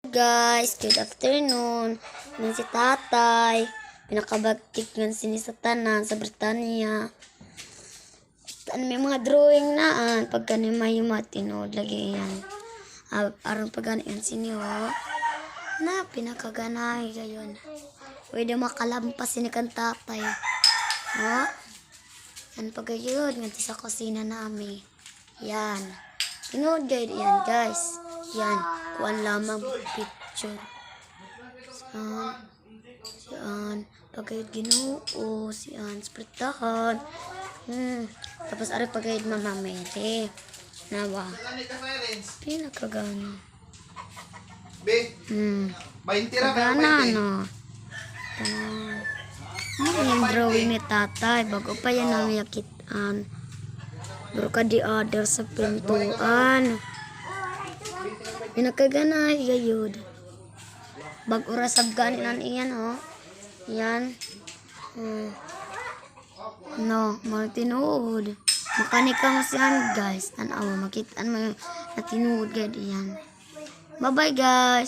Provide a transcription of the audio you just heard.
Guys, good afternoon. Yan si tatay. Pinakabagtik nga sini sa tanan sa Britanya. May mga drawing naan. Pagka ni mayuma, tinood lagi yan. Aron pagka yan sini na pinakaganay gayon. Pwede makalampas sini kan tatay. Yan pagayod nga sa kusina namin. Yan. Tinood guys yan guys. Yan, kuan lamang picture. Siyan, pagayod Ginoo, siyan, spritahan. Tapos ari pagayod Mama Mary. Nawa. Pinakagana. Kagana, no. Yung drawing ni tatay, bago pa yan namiyakitan. Bro ka di order sa pintuan. Pinakaganay gayud. Bag oras sabgan nan iyan Yan. No, magtinuod. Makanika mo siyan guys. Tanaw, makitaan mo na tinuod gayud iyan. Bye bye guys.